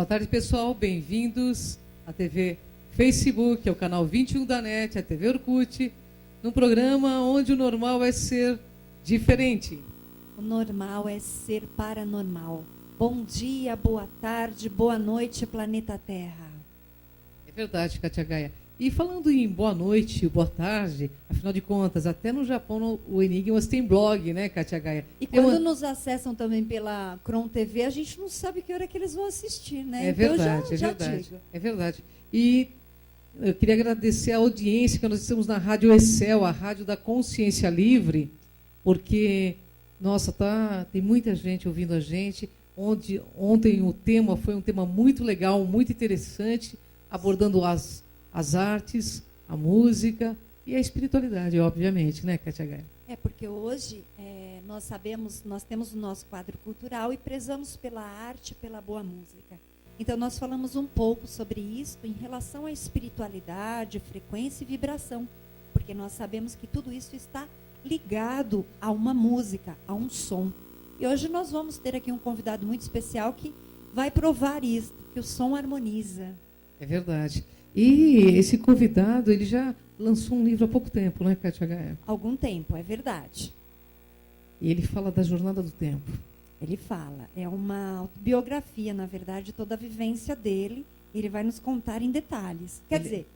Boa tarde, pessoal. Bem-vindos à TV Facebook, ao canal 21 da NET, à TV Orkut, num programa onde o normal é ser diferente. O normal é ser paranormal. Bom dia, boa tarde, boa noite, planeta Terra. É verdade, Kátia Gaia. E falando em boa noite, boa tarde, afinal de contas, até no Japão o Enigmas tem blog, né, Kátia Gaia? E quando nos acessam também pela Cron TV, a gente não sabe que hora que eles vão assistir, né? É verdade, então é verdade. É verdade. E eu queria agradecer a audiência que nós estamos na Rádio Excel, a rádio da Consciência Livre, porque, nossa, tem muita gente ouvindo a gente. Ontem o tema foi um tema muito legal, muito interessante, abordando as artes, a música e a espiritualidade, obviamente, né, Kátia Gaia? É, porque hoje nós temos o nosso quadro cultural e prezamos pela arte, pela boa música. Então, nós falamos um pouco sobre isso em relação à espiritualidade, frequência e vibração, porque nós sabemos que tudo isso está ligado a uma música, a um som. E hoje nós vamos ter aqui um convidado muito especial que vai provar isso, que o som harmoniza. É verdade. E esse convidado, ele já lançou um livro há pouco tempo, né, Kátia Gaia? Algum tempo, é verdade. E ele fala da jornada do tempo. Ele fala, é uma autobiografia, na verdade, toda a vivência dele. Ele vai nos contar em detalhes. Quer dizer,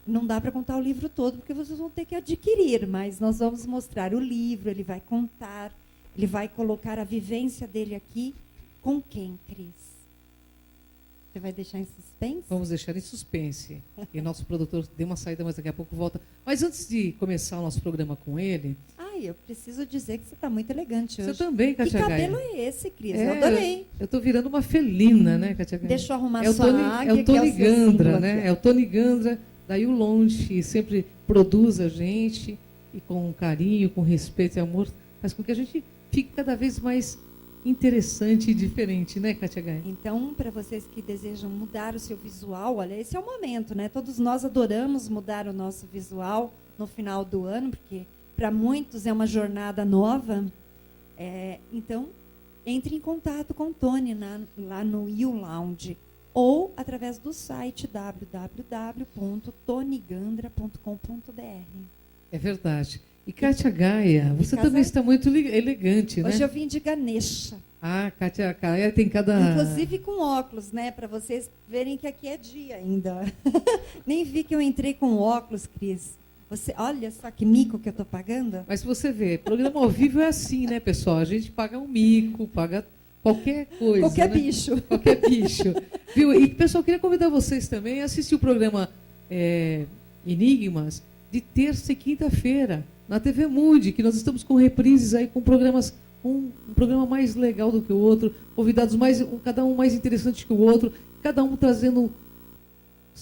não dá para contar o livro todo, porque vocês vão ter que adquirir, mas nós vamos mostrar o livro, ele vai contar, ele vai colocar a vivência dele aqui. Com quem, Cris? Você vai deixar em suspense? Vamos deixar em suspense. E nosso produtor deu uma saída, mas daqui a pouco volta. Mas antes de começar o nosso programa com ele... Eu preciso dizer que você está muito elegante hoje. Você também, Kátia Gaia. Que cabelo é esse, Cris? Eu adorei. Eu estou virando uma felina, né, Kátia Gaia? Deixa eu arrumar sua águia. É o Tony Gandra, né? É o Tony Gandra, daí o Longe, sempre produz a gente, e com carinho, com respeito e amor, faz com que a gente fique cada vez mais interessante e diferente, né, Kátia Gaia? Então, para vocês que desejam mudar o seu visual, olha, esse é o momento, né? Todos nós adoramos mudar o nosso visual no final do ano, porque para muitos é uma jornada nova. Então, entre em contato com o Tony lá no You Lounge ou através do site www.tonygandra.com.br. É verdade. E Kátia Gaia, você também está muito elegante, né? Hoje eu vim de Ganesha. Kátia Gaia tem cada... Inclusive com óculos, né? Para vocês verem que aqui é dia ainda. Nem vi que eu entrei com óculos, Cris. Olha só que mico que eu estou pagando. Mas você vê, programa ao vivo é assim, né, pessoal? A gente paga um mico, paga qualquer coisa. Qualquer né? bicho. Qualquer bicho. Viu? E, pessoal, queria convidar vocês também a assistir o programa Enigmas de terça e quinta-feira, na TV Mundi, que nós estamos com reprises aí, com programas, um programa mais legal do que o outro, convidados cada um mais interessante que o outro, cada um trazendo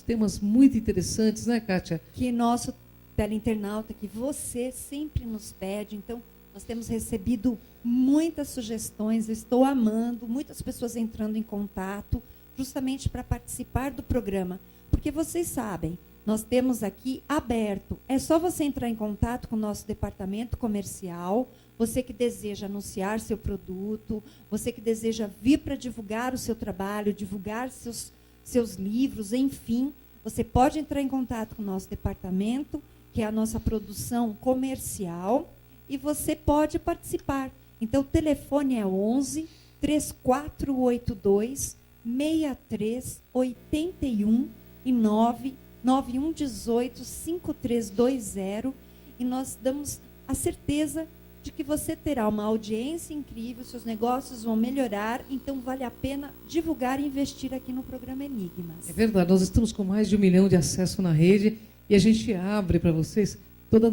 temas muito interessantes, né, Kátia? Que nosso teleinternauta, que você sempre nos pede. Então, nós temos recebido muitas sugestões, eu estou amando, muitas pessoas entrando em contato, justamente para participar do programa. Porque vocês sabem, nós temos aqui aberto, é só você entrar em contato com o nosso departamento comercial, você que deseja anunciar seu produto, você que deseja vir para divulgar o seu trabalho, divulgar seus livros, enfim, você pode entrar em contato com o nosso departamento, que é a nossa produção comercial, e você pode participar. Então, o telefone é 11 3482 6381 e 99118 5320, e nós damos a certeza de que você terá uma audiência incrível, seus negócios vão melhorar, então vale a pena divulgar e investir aqui no programa Enigmas. É verdade, nós estamos com mais de 1 milhão de acessos na rede e a gente abre para vocês toda a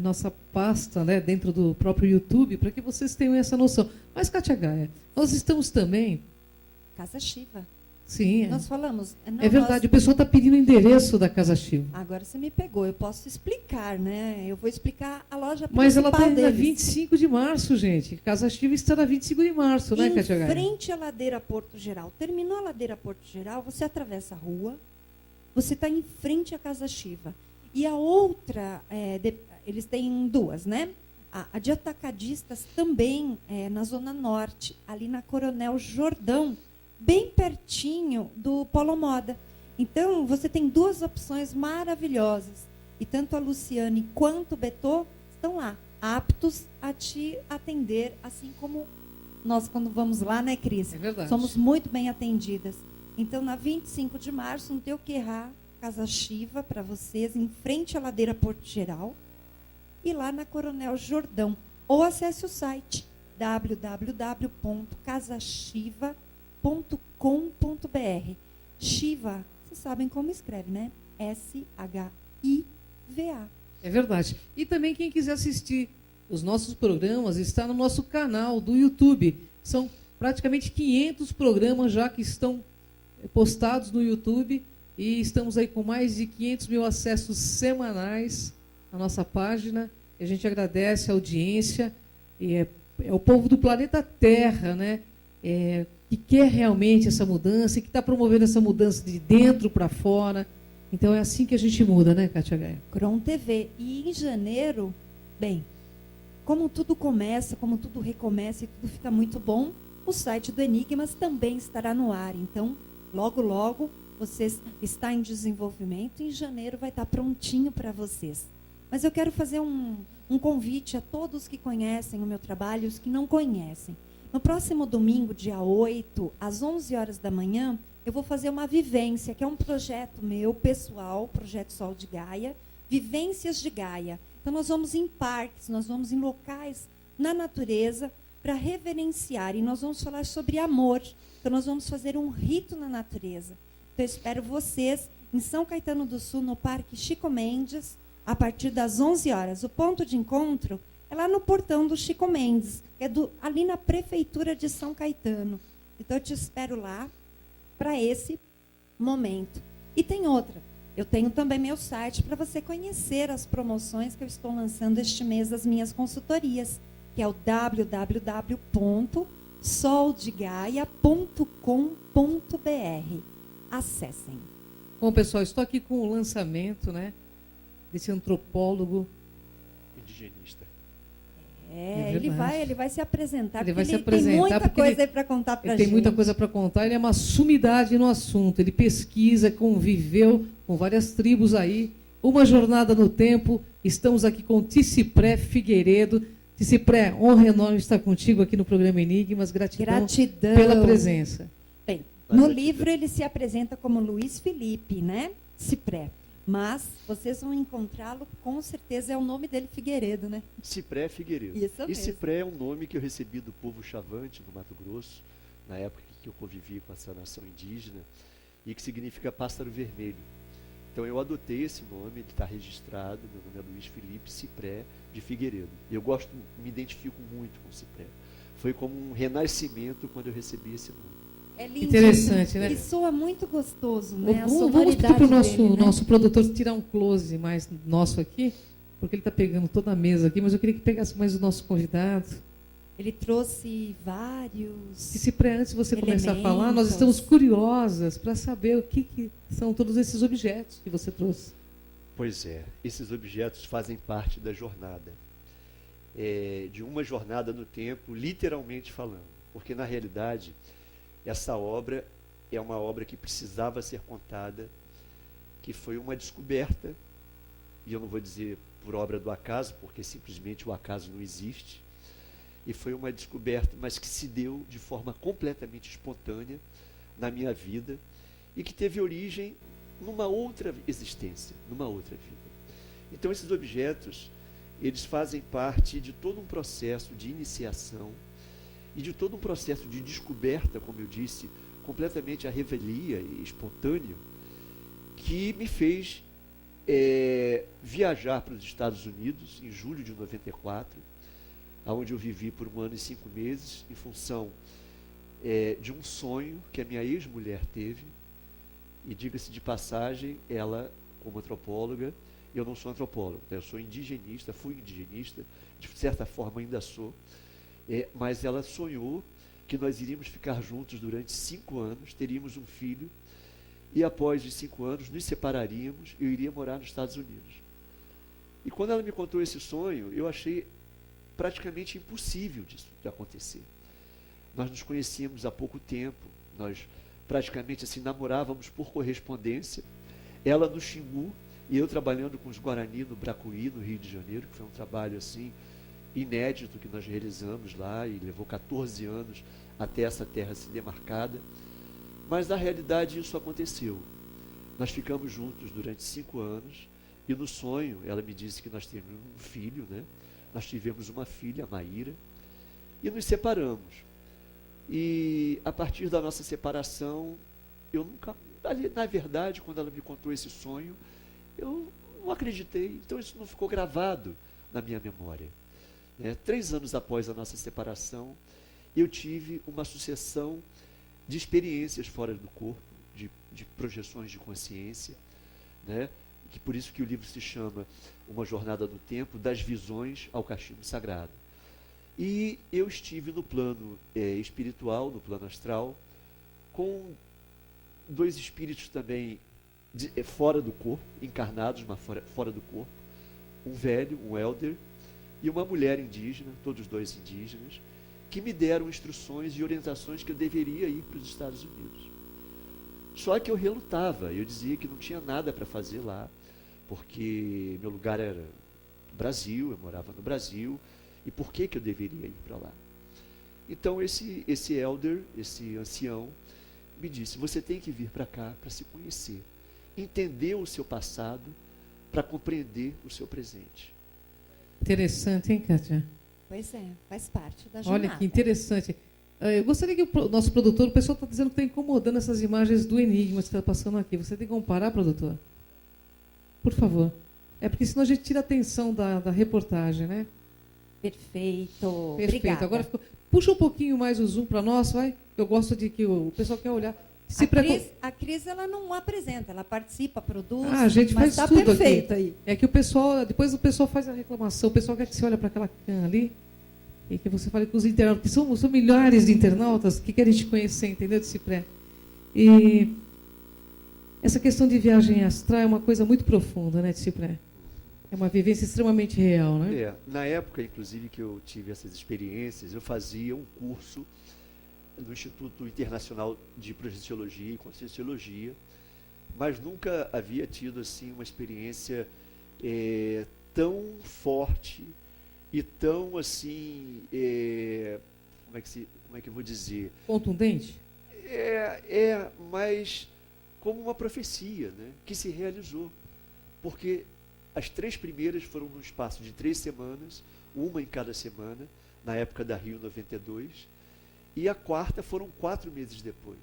nossa pasta, né, dentro do próprio YouTube, para que vocês tenham essa noção. Mas, Kátia Gaia, nós estamos também... Casa Shiva. Sim. Nós falamos... Não, é verdade, o pessoal está pedindo o endereço da Casa Shiva. Agora você me pegou, eu posso explicar, né? Eu vou explicar a loja principal. Mas ela está na 25 de março, gente. Casa Shiva está na 25 de março, né, Kátia Gaia? Em frente à ladeira Porto Geral. Terminou a ladeira Porto Geral, você atravessa a rua, você está em frente à Casa Shiva. E a outra, eles têm duas, né? A de atacadistas também na Zona Norte, ali na Coronel Jordão, bem pertinho do Polo Moda. Então, você tem duas opções maravilhosas. E tanto a Luciane quanto o Betô estão lá, aptos a te atender, assim como nós, quando vamos lá, né, Cris? É verdade. Somos muito bem atendidas. Então, na 25 de março, não tem o que errar, Casa Chiva para vocês, em frente à ladeira Porto Geral, e lá na Coronel Jordão. Ou acesse o site www.casachiva.com.br. Chiva, vocês sabem como escreve, né? SHIVA. É verdade. E também quem quiser assistir os nossos programas está no nosso canal do YouTube. São praticamente 500 programas já que estão postados no YouTube e estamos aí com mais de 500 mil acessos semanais na nossa página. E a gente agradece a audiência. E é o povo do planeta Terra, né? Que quer realmente essa mudança e que está promovendo essa mudança de dentro para fora. Então é assim que a gente muda, né, Kátia Gaia? Cron TV. E em janeiro, bem, como tudo começa, como tudo recomeça e tudo fica muito bom, o site do Enigmas também estará no ar. Então, logo, logo, vocês está em desenvolvimento. Em janeiro vai estar prontinho para vocês. Mas eu quero fazer um convite a todos que conhecem o meu trabalho e os que não conhecem. No próximo domingo, dia 8, às 11 horas da manhã, eu vou fazer uma vivência, que é um projeto meu, pessoal, Projeto Sol de Gaia, Vivências de Gaia. Então, nós vamos em parques, nós vamos em locais na natureza para reverenciar. E nós vamos falar sobre amor. Então, nós vamos fazer um rito na natureza. Então, eu espero vocês em São Caetano do Sul, no Parque Chico Mendes, a partir das 11 horas. O ponto de encontro é lá no portão do Chico Mendes, que é ali na Prefeitura de São Caetano. Então, eu te espero lá para esse momento. E tem outra. Eu tenho também meu site para você conhecer as promoções que eu estou lançando este mês das minhas consultorias, que é o www.soldegaia.com.br. Acessem. Bom, pessoal, estou aqui com o lançamento, né, desse antropólogo indigenista. Ele vai se apresentar. Ele vai se tem apresentar muita porque coisa aí para contar para a gente. Tem muita coisa para contar. Ele é uma sumidade no assunto. Ele pesquisa, conviveu com várias tribos aí. Uma jornada no tempo. Estamos aqui com Ticipré Figueiredo. Ticipré, honra enorme estar contigo aqui no programa Enigmas. Gratidão pela presença. Bem, no livro ele se apresenta como Luiz Felipe, né? Cipré. Mas vocês vão encontrá-lo, com certeza é o nome dele, Figueiredo, né? Cipré Figueiredo. Isso mesmo. E Cipré é um nome que eu recebi do povo Chavante, no Mato Grosso, na época que eu convivi com essa nação indígena, e que significa pássaro vermelho. Então eu adotei esse nome, ele está registrado, meu nome é Luiz Felipe Cipré de Figueiredo. Eu gosto, me identifico muito com Cipré. Foi como um renascimento quando eu recebi esse nome. É lindo. Interessante, né? E soa muito gostoso, né? Vamos pedir para o dele, nosso produtor tirar um close mais nosso aqui, porque ele está pegando toda a mesa aqui, mas eu queria que pegasse mais o nosso convidado. Ele trouxe vários. Cipré, antes de você começar a falar, nós estamos curiosas para saber o que são todos esses objetos que você trouxe. Pois é, esses objetos fazem parte da jornada. De uma jornada no tempo, literalmente falando. Porque, na realidade, essa obra é uma obra que precisava ser contada, que foi uma descoberta, e eu não vou dizer por obra do acaso, porque simplesmente o acaso não existe, e foi uma descoberta, mas que se deu de forma completamente espontânea na minha vida, e que teve origem numa outra existência, numa outra vida. Então, esses objetos, eles fazem parte de todo um processo de iniciação e de todo um processo de descoberta, como eu disse, completamente à revelia e espontâneo, que me fez viajar para os Estados Unidos em julho de 94, onde eu vivi por 1 ano e 5 meses, em função de um sonho que a minha ex-mulher teve. E diga-se de passagem, ela, como antropóloga, eu não sou antropólogo, eu sou indigenista, fui indigenista, de certa forma ainda sou, mas ela sonhou que nós iríamos ficar juntos durante 5 anos, teríamos um filho, e após os 5 anos nos separaríamos e eu iria morar nos Estados Unidos. E quando ela me contou esse sonho, eu achei praticamente impossível disso de acontecer. Nós nos conhecíamos há pouco tempo, Nós praticamente assim namorávamos por correspondência, ela no Xingu e eu trabalhando com os Guarani no Bracuí, no Rio de Janeiro, que foi um trabalho assim inédito que nós realizamos lá e levou 14 anos até essa terra ser demarcada. Mas na realidade isso aconteceu. Nós ficamos juntos durante 5 anos e no sonho ela me disse que nós teríamos um filho, né? Nós tivemos uma filha, a Maíra, e nos separamos. E a partir da nossa separação, eu nunca, na verdade, quando ela me contou esse sonho, eu não acreditei. Então isso não ficou gravado na minha memória. 3 anos após a nossa separação, eu tive uma sucessão de experiências fora do corpo, de projeções de consciência, né? Que por isso que o livro se chama Uma Jornada no Tempo, das visões ao cachimbo sagrado. E eu estive no plano espiritual, no plano astral, com 2 espíritos também fora do corpo, encarnados, mas fora do corpo, um velho, um elder, e uma mulher indígena, todos 2 indígenas, que me deram instruções e orientações que eu deveria ir para os Estados Unidos. Só que eu relutava, eu dizia que não tinha nada para fazer lá, porque meu lugar era no Brasil, eu morava no Brasil, e por que eu deveria ir para lá? Então esse elder, esse ancião, me disse, você tem que vir para cá para se conhecer, entender o seu passado, para compreender o seu presente. Interessante, hein, Kátia? Pois é, faz parte da jornada. Olha que interessante. Eu gostaria que o nosso produtor, o pessoal está dizendo que está incomodando essas imagens do enigma que está passando aqui. Você tem que comparar, produtor? Por favor. É porque senão a gente tira a atenção da reportagem, né? Perfeito. Perfeito. Obrigada. Agora puxa um pouquinho mais o zoom para nós, vai. Eu gosto de que o pessoal quer olhar. A Cris, ela não apresenta, ela participa, produz. A gente faz mas tudo perfeito aqui. aí. É que o pessoal, depois o pessoal faz a reclamação, o pessoal quer que você olhe para aquela can ali e que você fale com os internautas, que são milhares de internautas que querem te conhecer, entendeu, Cipré? E essa questão de viagem astral é uma coisa muito profunda, né, Cipré? É uma vivência extremamente real, né? Na época, inclusive, que eu tive essas experiências, eu fazia um curso no Instituto Internacional de Projeciologia e Conscienciologia, mas nunca havia tido assim uma experiência tão forte e tão assim, como é que eu vou dizer? Contundente? Mas como uma profecia, né, que se realizou, porque as 3 primeiras foram no espaço de 3 semanas, uma em cada semana, na época da Rio 92, e a 4ª foram 4 meses depois.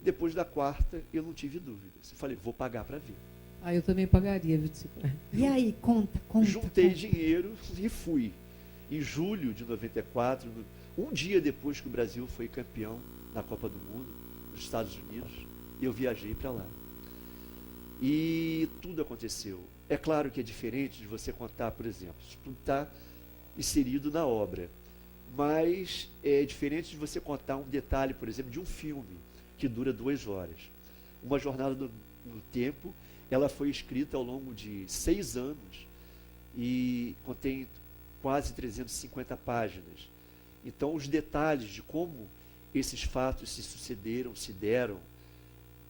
Depois da 4ª, eu não tive dúvidas. Eu falei, vou pagar para ver. Eu também pagaria, viu, Cipré? E aí, conta. Juntei dinheiro e fui. Em julho de 94, um dia depois que o Brasil foi campeão na Copa do Mundo, nos Estados Unidos, eu viajei para lá. E tudo aconteceu. É claro que é diferente de você contar, por exemplo, isso tudo está inserido na obra. Mas é diferente de você contar um detalhe, por exemplo, de um filme que dura 2 horas. Uma Jornada no Tempo, ela foi escrita ao longo de 6 anos e contém quase 350 páginas. Então, os detalhes de como esses fatos se sucederam, se deram,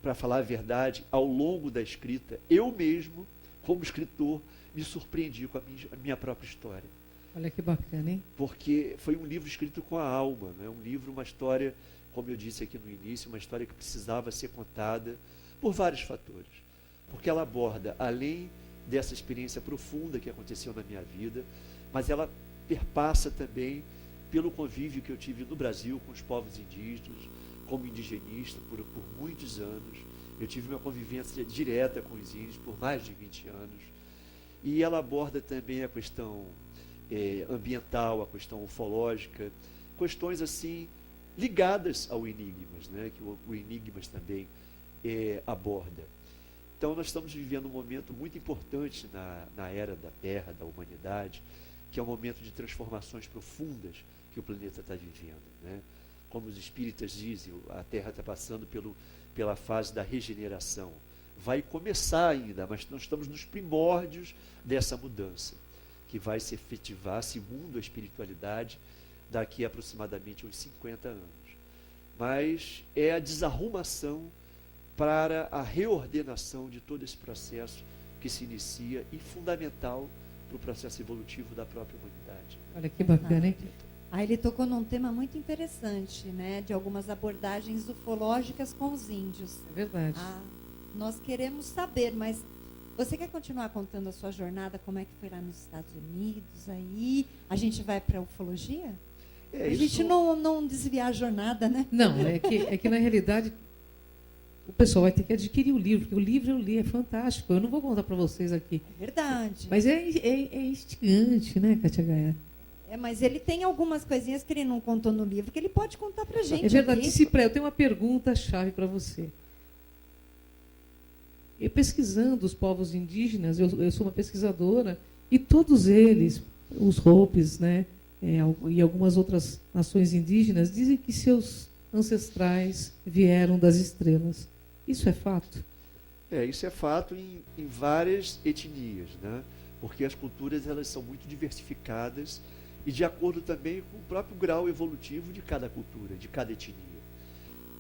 para falar a verdade, ao longo da escrita, eu mesmo, como escritor, me surpreendi com a minha própria história. Olha que bacana, hein? Porque foi um livro escrito com a alma, né? Um livro, uma história, como eu disse aqui no início, uma história que precisava ser contada por vários fatores. Porque ela aborda, além dessa experiência profunda que aconteceu na minha vida, mas ela perpassa também pelo convívio que eu tive no Brasil com os povos indígenas, como indigenista por muitos anos. Eu tive uma convivência direta com os índios por mais de 20 anos. E ela aborda também a questão ambiental, a questão ufológica, questões assim ligadas ao Enigmas, né, que o Enigmas também aborda. Então nós estamos vivendo um momento muito importante na era da Terra, da humanidade, que é um momento de transformações profundas que o planeta está vivendo, né? Como os espíritas dizem, a Terra está passando pela fase da regeneração. Vai começar ainda, mas nós estamos nos primórdios dessa mudança, que vai se efetivar, segundo a espiritualidade, daqui a aproximadamente uns 50 anos. mas é a desarrumação para a reordenação de todo esse processo que se inicia e fundamental para o processo evolutivo da própria humanidade. Olha que bacana, hein? Aí ele tocou num tema muito interessante, né, de algumas abordagens ufológicas com os índios. É verdade. Nós queremos saber, mas você quer continuar contando a sua jornada, como é que foi lá nos Estados Unidos? Aí a gente vai para a ufologia? A gente não desviar a jornada, né? Não, é que na realidade o pessoal vai ter que adquirir o livro, porque o livro eu li, é fantástico. Eu não vou contar para vocês aqui. É verdade. Mas é instigante, né, Kátia Gaia? Mas ele tem algumas coisinhas que ele não contou no livro, que ele pode contar para a gente. É verdade. Aqui. Cipré, eu tenho uma pergunta-chave para você. Eu pesquisando os povos indígenas, eu sou uma pesquisadora, e todos eles, os Hopis, né, e algumas outras nações indígenas, dizem que seus ancestrais vieram das estrelas. Isso é fato? Isso é fato em várias etnias, né? Porque as culturas elas são muito diversificadas e de acordo também com o próprio grau evolutivo de cada cultura, de cada etnia.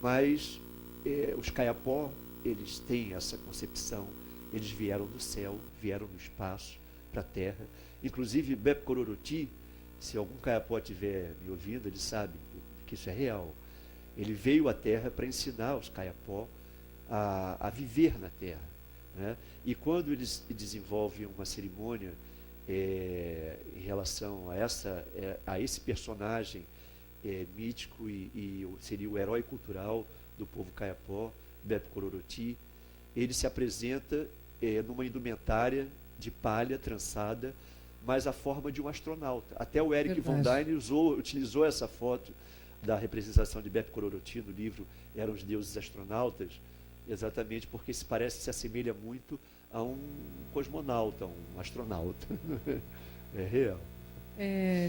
Mas os Kayapó, eles têm essa concepção, eles vieram do céu, vieram do espaço para a Terra. Inclusive, Bep Kororoti, se algum Kayapó estiver me ouvindo, ele sabe que isso é real. Ele veio à Terra para ensinar os Kayapó a viver na Terra, né? E quando eles desenvolvem uma cerimônia em relação a esse personagem mítico e seria o herói cultural do povo Kayapó, Bep Kororoti, ele se apresenta numa indumentária de palha trançada, mas a forma de um astronauta. Até o Eric von Däniken utilizou essa foto da representação de Bep Kororoti no livro Eram os Deuses Astronautas, exatamente porque se assemelha muito a um cosmonauta, um astronauta. É real.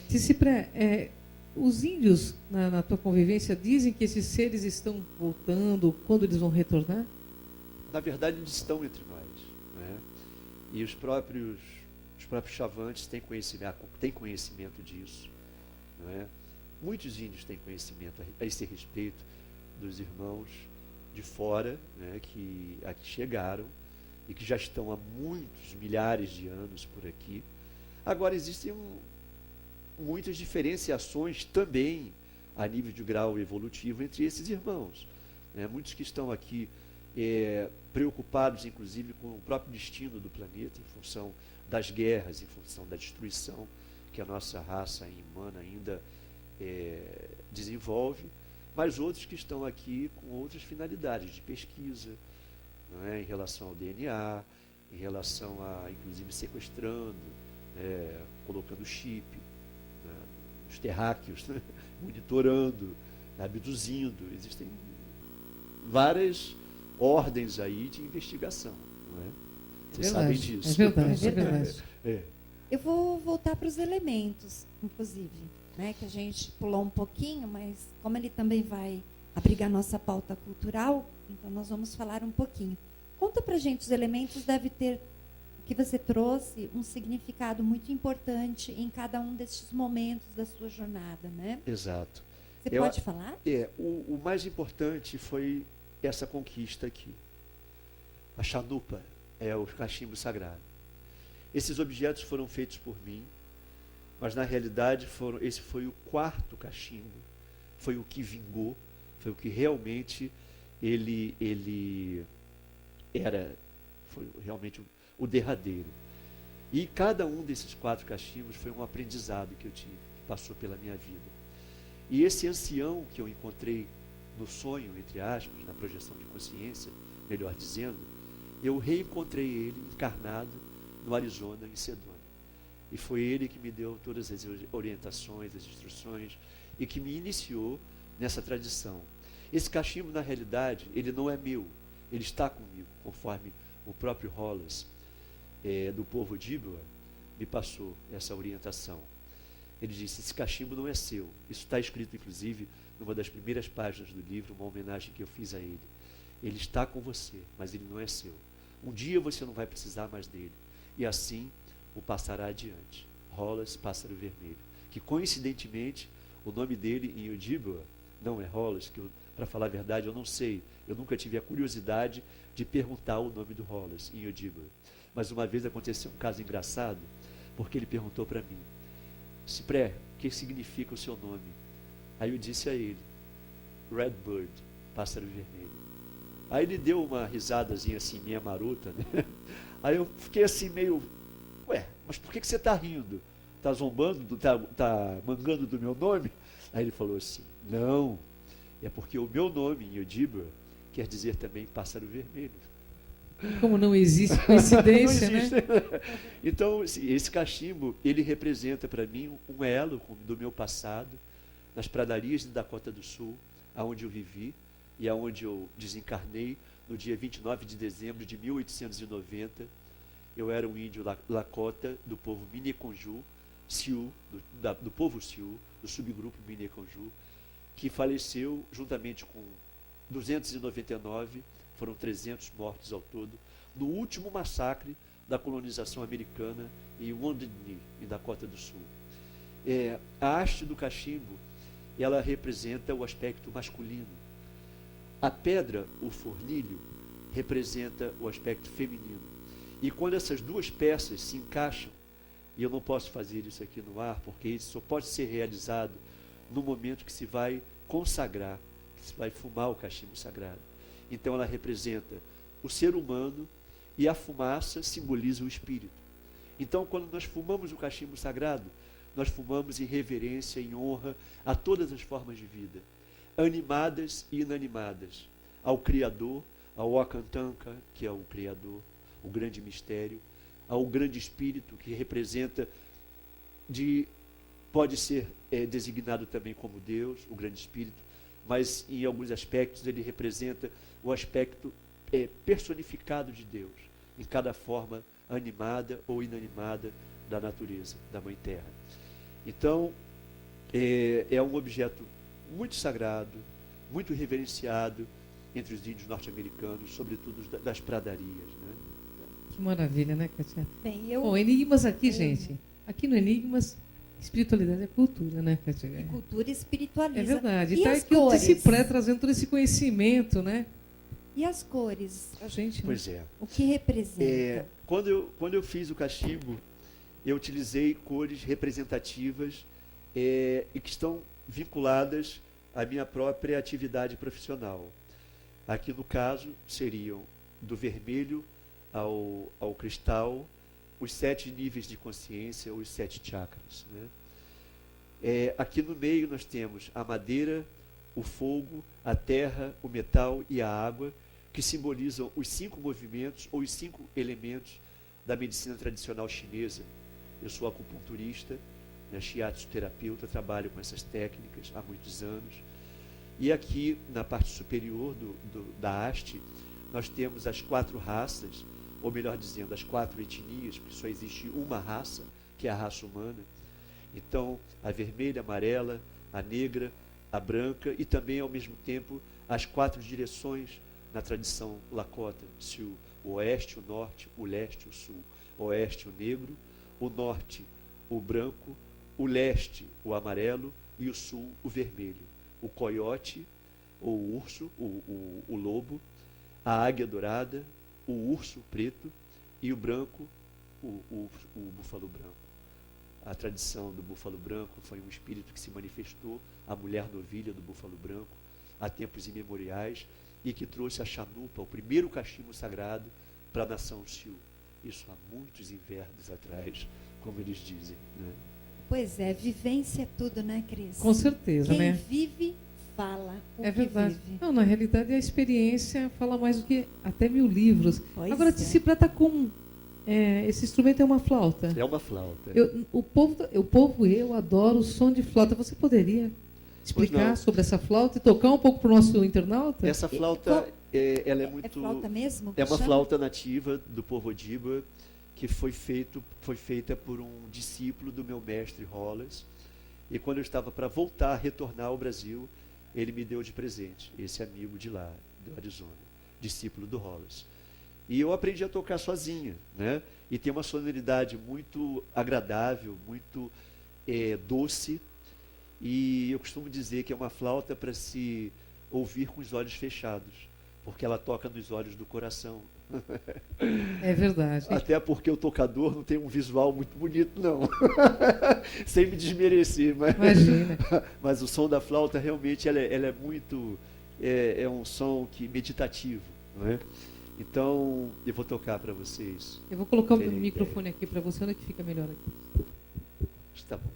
Cipré, os índios, na tua convivência, dizem que esses seres estão voltando, quando eles vão retornar? Na verdade, eles estão entre nós, né? E os próprios chavantes têm conhecimento disso, não é? Muitos índios têm conhecimento a esse respeito dos irmãos de fora, né, que aqui chegaram e que já estão há muitos milhares de anos por aqui. Agora, existem muitas diferenciações também a nível de grau evolutivo entre esses irmãos, né? Muitos que estão aqui preocupados, inclusive, com o próprio destino do planeta, em função das guerras, em função da destruição que a nossa raça humana ainda desenvolve, mas outros que estão aqui com outras finalidades de pesquisa, não é? Em relação ao DNA, em relação a, inclusive, sequestrando, colocando chip, né, os terráqueos, né, monitorando, abduzindo. Existem várias ordens aí de investigação, não é? Vocês sabem disso. É verdade. Eu vou voltar para os elementos, inclusive, né, que a gente pulou um pouquinho, mas como ele também vai abrigar nossa pauta cultural, então nós vamos falar um pouquinho. Conta para a gente, os elementos devem ter, que você trouxe, um significado muito importante em cada um destes momentos da sua jornada, né? Exato. Você pode falar? O mais importante foi essa conquista aqui. A chanupa é o cachimbo sagrado. Esses objetos foram feitos por mim, mas na realidade esse foi o quarto cachimbo, foi o que vingou, foi o que realmente ele era, foi realmente o derradeiro. E cada um desses 4 cachimbos foi um aprendizado que eu tive, que passou pela minha vida. E esse ancião que eu encontrei no sonho, entre aspas, na projeção de consciência, melhor dizendo, eu reencontrei ele encarnado no Arizona, em Sedona. E foi ele que me deu todas as orientações, as instruções, e que me iniciou nessa tradição. Esse cachimbo, na realidade, ele não é meu, ele está comigo, conforme o próprio Hollis, do povo Ojibwa, me passou essa orientação. Ele disse, esse cachimbo não é seu. Isso está escrito, inclusive, numa das primeiras páginas do livro, uma homenagem que eu fiz a ele. Ele está com você, mas ele não é seu. Um dia você não vai precisar mais dele. E assim o passará adiante. Hollis, pássaro vermelho. Que, coincidentemente, o nome dele em Ojibwa não é Hollis, que Para falar a verdade, eu não sei. Eu nunca tive a curiosidade de perguntar o nome do Hollis em Odiba. Mas uma vez aconteceu um caso engraçado, porque ele perguntou para mim: Cipré, o que significa o seu nome? Aí eu disse a ele: Redbird, pássaro vermelho. Aí ele deu uma risadazinha assim, minha marota, né? Aí eu fiquei assim meio, ué, mas por que você está rindo? Está zombando, tá mangando do meu nome? Aí ele falou assim: não, é porque o meu nome em Odiba quer dizer também pássaro vermelho. Como não existe coincidência, Não existe. né? Então, esse cachimbo, ele representa para mim um elo do meu passado, nas pradarias de Dakota do Sul, aonde eu vivi e aonde eu desencarnei no dia 29 de dezembro de 1890. Eu era um índio Lakota do povo Mineconjou, Sioux, do povo Sioux, do subgrupo Mineconjou, que faleceu juntamente com 299, foram 300 mortos ao todo, no último massacre da colonização americana em Wounded Knee, em Dakota do Sul. A haste do cachimbo, ela representa o aspecto masculino. A pedra, o fornilho, representa o aspecto feminino. E quando essas duas peças se encaixam, e eu não posso fazer isso aqui no ar, porque isso só pode ser realizado no momento que se vai consagrar, que se vai fumar o cachimbo sagrado. Então ela representa o ser humano e a fumaça simboliza o espírito. Então, quando nós fumamos o cachimbo sagrado, nós fumamos em reverência, em honra a todas as formas de vida, animadas e inanimadas, ao Criador, ao Akantanka, que é o Criador, o grande mistério, ao grande Espírito, que representa, pode ser designado também como Deus, o grande Espírito, mas em alguns aspectos ele representa o aspecto personificado de Deus, em cada forma animada ou inanimada da natureza, da Mãe Terra. Então, é um objeto muito sagrado, muito reverenciado entre os índios norte-americanos, sobretudo das pradarias, né? Que maravilha, né, Kátia? Bem, Bom, Enigmas aqui, gente. Aqui no Enigmas, espiritualidade é cultura, né, Kátia? E cultura espiritualiza. É verdade. E Está as aqui o cores? Cipré trazendo todo esse conhecimento, né? E as cores? Gente, Pois é. O que representa? Quando eu fiz o cachimbo, eu utilizei cores representativas e que estão vinculadas à minha própria atividade profissional. Aqui, no caso, seriam do vermelho ao cristal, os 7 níveis de consciência, os 7 chakras, né? Aqui no meio nós temos a madeira, o fogo, a terra, o metal e a água, que simbolizam os 5 movimentos ou os 5 elementos da medicina tradicional chinesa. Eu sou acupunturista, né, shiatsu terapeuta, trabalho com essas técnicas há muitos anos. E aqui, na parte superior da haste, nós temos as 4 raças, ou melhor dizendo, as 4 etnias, porque só existe uma raça, que é a raça humana. Então, a vermelha, a amarela, a negra, a branca e também, ao mesmo tempo, as 4 direções na tradição Lakota, Sioux: o oeste, o norte, o leste, o sul. O oeste, o negro, o norte, o branco, o leste, o amarelo e o sul, o vermelho. O coiote, ou o urso, o lobo, a águia dourada, o urso preto e o branco, o búfalo branco. A tradição do búfalo branco foi um espírito que se manifestou, a mulher novilha do búfalo branco, há tempos imemoriais, e que trouxe a chanupa, o primeiro cachimbo sagrado, para a nação Sioux. Isso há muitos invernos atrás, como eles dizem, né? Pois é, vivência é tudo, né, Cris? com certeza, Quem né? vive, fala o É que verdade. vive. Não, na realidade, a experiência fala mais do que até 1000 livros. Pois Agora, é. Cipré está com... esse instrumento é uma flauta. É uma flauta. O povo, eu adoro o som de flauta. Você poderia explicar não. sobre essa flauta e tocar um pouco para o nosso internauta? Essa flauta, ela é É muito... flauta mesmo? É uma Chama? flauta nativa do povo Odiba, que foi feita por um discípulo do meu mestre Hollis. E quando eu estava para retornar ao Brasil, ele me deu de presente, esse amigo de lá, do Arizona, discípulo do Hollis. E eu aprendi a tocar sozinha, né? E tem uma sonoridade muito agradável, muito doce. E eu costumo dizer que é uma flauta para se ouvir com os olhos fechados, porque ela toca nos olhos do coração. É verdade. Até porque o tocador não tem um visual muito bonito, não. Sem me desmerecer, Imagina. mas o som da flauta realmente ela é muito, é um som meditativo, não é? Então, eu vou tocar para vocês. Eu vou colocar o Terem microfone aqui para você, onde é que fica melhor aqui? Está bom.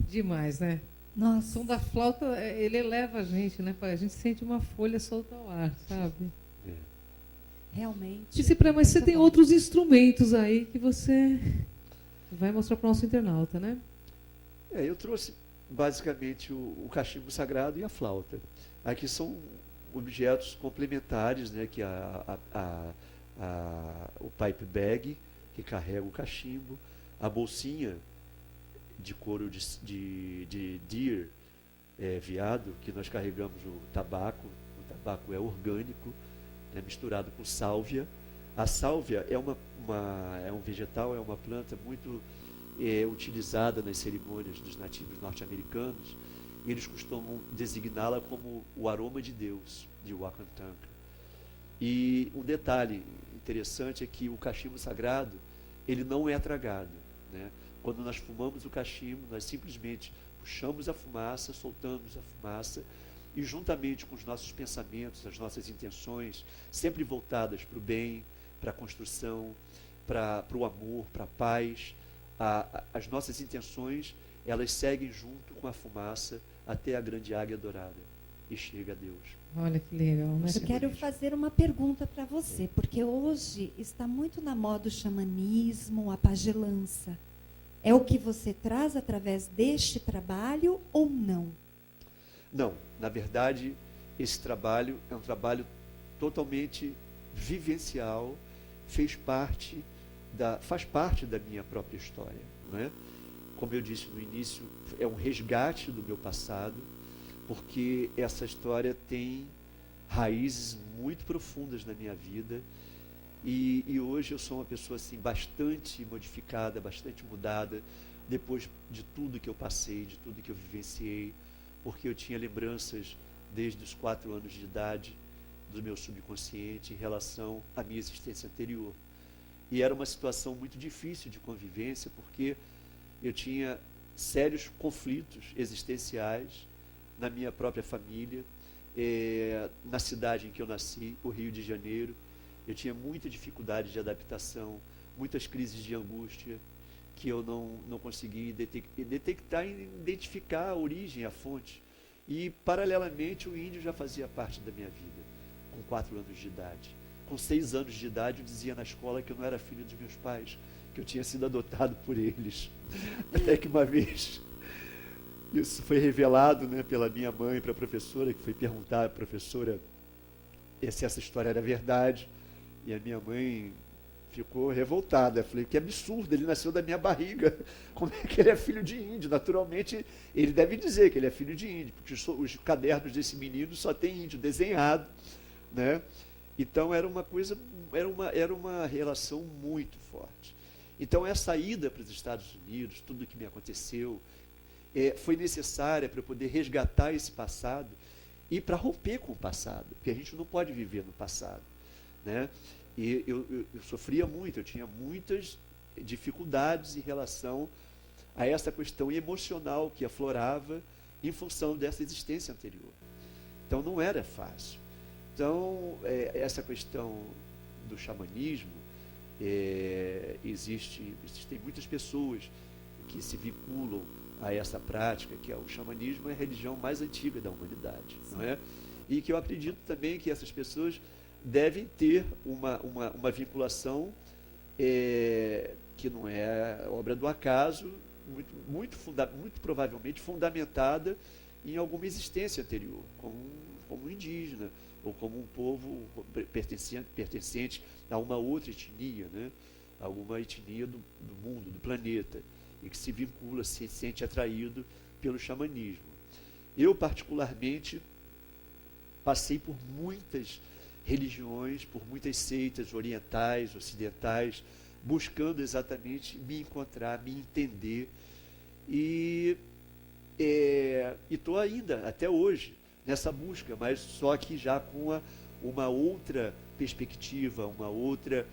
Demais, né? O Nossa, som da flauta, ele eleva a gente, né? A gente sente uma folha solta ao ar, sabe? realmente. Disse mas você Muito tem bom. outros instrumentos aí que você vai mostrar para o nosso internauta, né? Eu trouxe basicamente o cachimbo sagrado e a flauta. Aqui são objetos complementares, né, que o pipe bag, que carrega o cachimbo, a bolsinha de couro de deer, veado, que nós carregamos o tabaco é orgânico, né, misturado com sálvia. A sálvia é é um vegetal, é uma planta muito utilizada nas cerimônias dos nativos norte-americanos, e eles costumam designá-la como o aroma de Deus, de Wakantanka. E um detalhe interessante é que o cachimbo sagrado, ele não é tragado, né? Quando nós fumamos o cachimbo, nós simplesmente puxamos a fumaça, soltamos a fumaça, e juntamente com os nossos pensamentos, as nossas intenções, sempre voltadas para o bem, para a construção, para o amor, para a paz, as nossas intenções, elas seguem junto com a fumaça até a grande águia dourada e chega a Deus. Olha que legal, né? Eu quero fazer uma pergunta para você, porque hoje está muito na moda o xamanismo, a pagelança. É o que você traz através deste trabalho ou não? Não, na verdade, esse trabalho é um trabalho totalmente vivencial, faz parte da minha própria história, não é? Como eu disse no início, é um resgate do meu passado, porque essa história tem raízes muito profundas na minha vida, e hoje eu sou uma pessoa assim, bastante modificada, bastante mudada, depois de tudo que eu passei, de tudo que eu vivenciei, porque eu tinha lembranças desde os 4 anos de idade do meu subconsciente em relação à minha existência anterior. E era uma situação muito difícil de convivência, porque eu tinha sérios conflitos existenciais na minha própria família, na cidade em que eu nasci, o Rio de Janeiro. Eu tinha muita dificuldade de adaptação, muitas crises de angústia, que eu não consegui detectar e identificar a origem, a fonte. E, paralelamente, o índio já fazia parte da minha vida, com 4 anos de idade. Com 6 anos de idade, eu dizia na escola que eu não era filho dos meus pais, que eu tinha sido adotado por eles. Até que uma vez, isso foi revelado, né, pela minha mãe para a professora, que foi perguntar à professora se essa história era verdade. E a minha mãe ficou revoltada. Eu falei, que absurdo, ele nasceu da minha barriga. Como é que ele é filho de índio? Naturalmente, ele deve dizer que ele é filho de índio, porque os cadernos desse menino só tem índio desenhado, né? Então era uma coisa, era uma relação muito forte. Então essa ida para os Estados Unidos, tudo o que me aconteceu, foi necessária para eu poder resgatar esse passado e para romper com o passado, porque a gente não pode viver no passado, né? E eu sofria muito, eu tinha muitas dificuldades em relação a essa questão emocional que aflorava em função dessa existência anterior. Então não era fácil. Então, essa questão do xamanismo, existem muitas pessoas que se vinculam a essa prática, que é o xamanismo, é a religião mais antiga da humanidade, não é? E que eu acredito também que essas pessoas devem ter uma vinculação que não é obra do acaso, muito provavelmente fundamentada em alguma existência anterior, como indígena, ou como um povo pertencente a uma outra etnia, né? Alguma etnia do mundo, do planeta, e que se vincula, se sente atraído pelo xamanismo. Eu, particularmente, passei por muitas religiões, por muitas seitas orientais, ocidentais, buscando exatamente me encontrar, me entender, e estou ainda, até hoje, nessa busca, mas só que já com uma outra perspectiva, uma outra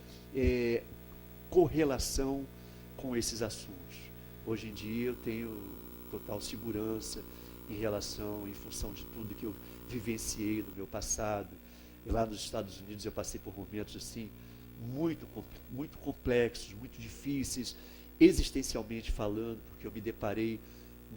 correlação com esses assuntos. Hoje em dia eu tenho total segurança em função de tudo que eu vivenciei no meu passado. E lá nos Estados Unidos eu passei por momentos assim muito complexos, muito difíceis, existencialmente falando, porque eu me deparei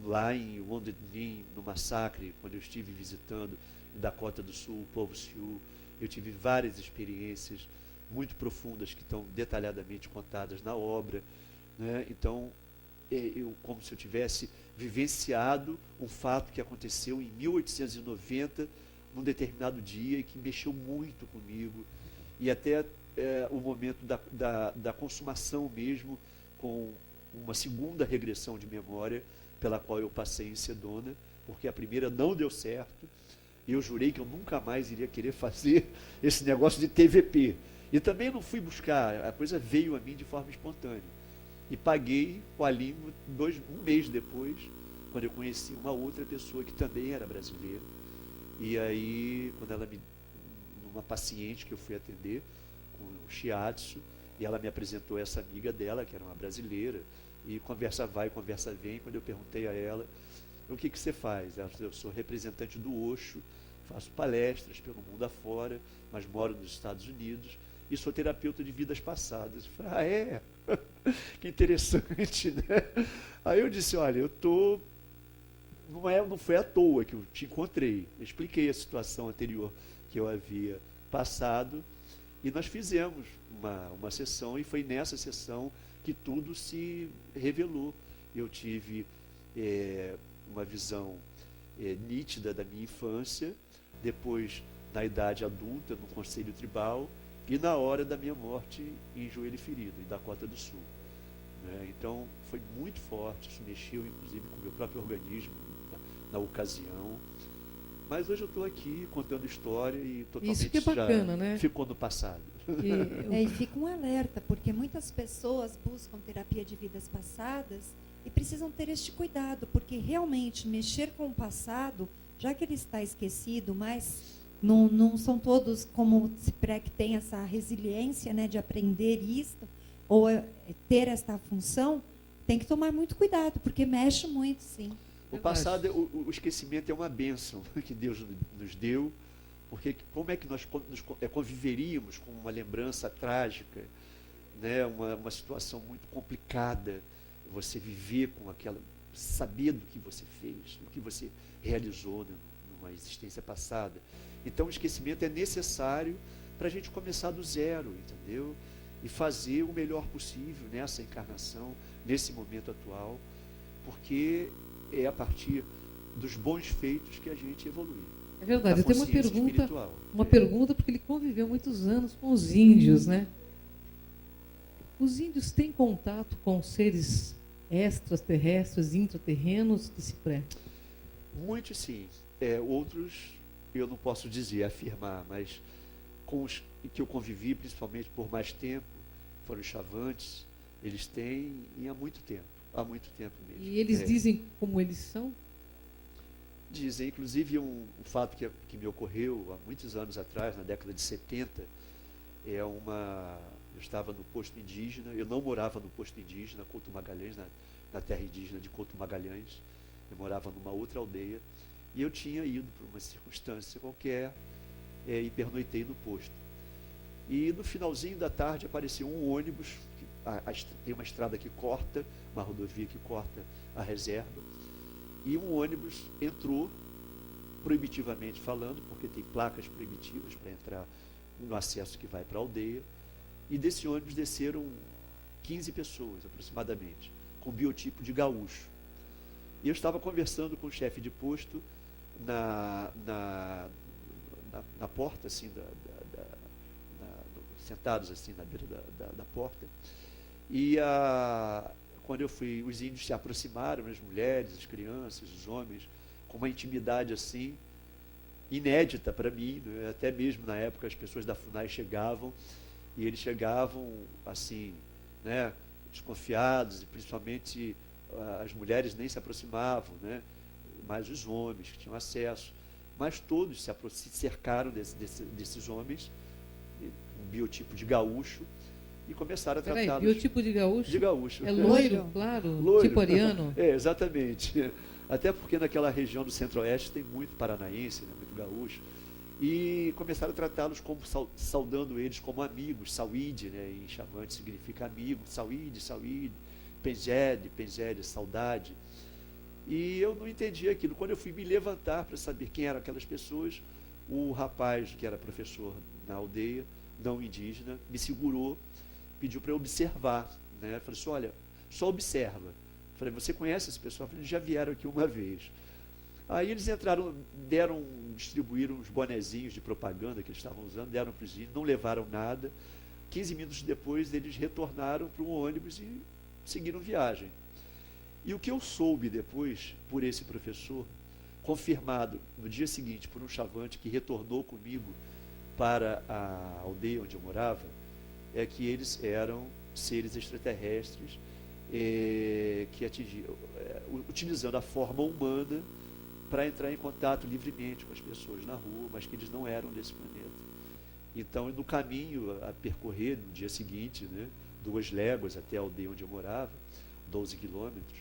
lá em Wounded Knee, no massacre, quando eu estive visitando em Dakota do Sul, o povo Sioux. Eu tive várias experiências muito profundas que estão detalhadamente contadas na obra, né? Então, como se eu tivesse vivenciado um fato que aconteceu em 1890, num determinado dia, e que mexeu muito comigo, e até o momento da consumação mesmo, com uma segunda regressão de memória, pela qual eu passei em Sedona, porque a primeira não deu certo, e eu jurei que eu nunca mais iria querer fazer esse negócio de TVP. E também não fui buscar, a coisa veio a mim de forma espontânea. E paguei com a língua um mês depois, quando eu conheci uma outra pessoa que também era brasileira. E aí, uma paciente que eu fui atender, com o shiatsu, e ela me apresentou essa amiga dela, que era uma brasileira, e conversa vai, conversa vem. Quando eu perguntei a ela, o que você faz? Ela disse, eu sou representante do Osho, faço palestras pelo mundo afora, mas moro nos Estados Unidos, e sou terapeuta de vidas passadas. Eu falei, que interessante, né? Aí eu disse, olha, não foi à toa que eu te encontrei. Eu expliquei a situação anterior que eu havia passado, e nós fizemos uma sessão, e foi nessa sessão que tudo se revelou. Eu tive uma visão nítida da minha infância, depois na idade adulta, no Conselho Tribal, e na hora da minha morte em Joelho Ferido, em Dakota do Sul. Né? Então, foi muito forte, isso mexeu inclusive com o meu próprio organismo na ocasião. Mas hoje eu estou aqui contando história e totalmente isso que é bacana, né? Ficou no passado. E fica um alerta, porque muitas pessoas buscam terapia de vidas passadas e precisam ter este cuidado, porque realmente mexer com o passado, já que ele está esquecido, mas não são todos como se prega que tem essa resiliência, né, de aprender isto, ou ter esta função, tem que tomar muito cuidado, porque mexe muito, sim. O passado, o esquecimento é uma bênção que Deus nos deu, Porque como é que nós conviveríamos com uma lembrança trágica, né? Uma situação muito complicada, você viver com aquela, saber do que você fez, do que você realizou, né, numa existência passada. Então o esquecimento é necessário para a gente começar do zero, entendeu? E fazer o melhor possível nessa encarnação, nesse momento atual, porque é a partir dos bons feitos que a gente evolui. É verdade. Eu tenho uma pergunta, espiritual. pergunta, porque ele conviveu muitos anos com os índios, né? Os índios têm contato com seres extraterrestres, intraterrenos que se pré? Muitos sim. Outros eu não posso dizer, afirmar, mas com os que eu convivi, principalmente por mais tempo, foram os chavantes, eles têm e há muito tempo mesmo. E eles dizem como eles são? Dizem, inclusive um fato que me ocorreu há muitos anos atrás, na década de 70, eu estava no posto indígena, eu não morava no posto indígena, Couto Magalhães, na terra indígena de Couto Magalhães, eu morava numa outra aldeia, e eu tinha ido por uma circunstância qualquer e pernoitei no posto. E no finalzinho da tarde apareceu um ônibus, tem uma estrada que corta, uma rodovia que corta a reserva, e um ônibus entrou, proibitivamente falando, porque tem placas proibitivas para entrar no acesso que vai para a aldeia, e desse ônibus desceram 15 pessoas, aproximadamente, com biotipo de gaúcho. E eu estava conversando com o chefe de posto na porta, assim, sentados assim na beira da porta, e quando eu fui, os índios se aproximaram, as mulheres, as crianças, os homens, com uma intimidade assim, inédita para mim, né? Até mesmo na época as pessoas da FUNAI chegavam, e eles chegavam assim, né, desconfiados, e principalmente as mulheres nem se aproximavam, né, mas os homens que tinham acesso, mas todos se cercaram desses homens, um biotipo de gaúcho, e começaram a tratá-los. Biotipo de gaúcho? De gaúcho. É loiro, claro, Loiro. tipo ariano? Exatamente. Até porque naquela região do centro-oeste tem muito paranaense, né, muito gaúcho. E começaram a tratá-los como, saudando eles como amigos. Sauíde, né, em chamante significa amigo. Sauíde, Penzede, saudade. E eu não entendi aquilo. Quando eu fui me levantar para saber quem eram aquelas pessoas, o rapaz, que era professor na aldeia, não indígena, me segurou, pediu para eu observar, né? Falei assim, olha, só observa. Falei, você conhece esse pessoal? Falei, já vieram aqui uma vez. Aí eles entraram, distribuíram uns bonezinhos de propaganda que eles estavam usando, deram para os índios, não levaram nada. 15 minutos depois, eles retornaram para um ônibus e seguiram viagem. E o que eu soube depois, por esse professor, confirmado no dia seguinte por um chavante que retornou comigo para a aldeia onde eu morava, é que eles eram seres extraterrestres que atingiam, utilizando a forma humana para entrar em contato livremente com as pessoas na rua, mas que eles não eram desse planeta. Então, no caminho a percorrer, no dia seguinte, né, 2 léguas até a aldeia onde eu morava, 12 quilômetros,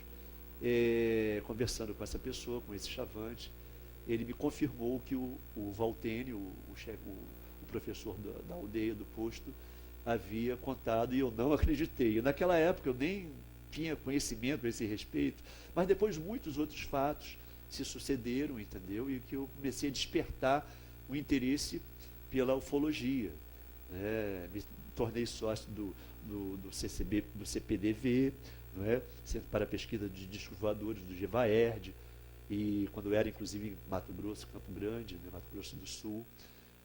conversando com essa pessoa, com esse chavante, ele me confirmou que o Valtênio, o professor da aldeia, do posto, havia contado, e eu não acreditei. E naquela época eu nem tinha conhecimento a esse respeito, mas depois muitos outros fatos se sucederam, entendeu? E que eu comecei a despertar o interesse pela ufologia, né? Me tornei sócio do CPDV, não é? Centro para a Pesquisa de Discos Voadores, do GEVAERD, e quando eu era, inclusive, em Mato Grosso, Campo Grande, né? Mato Grosso do Sul.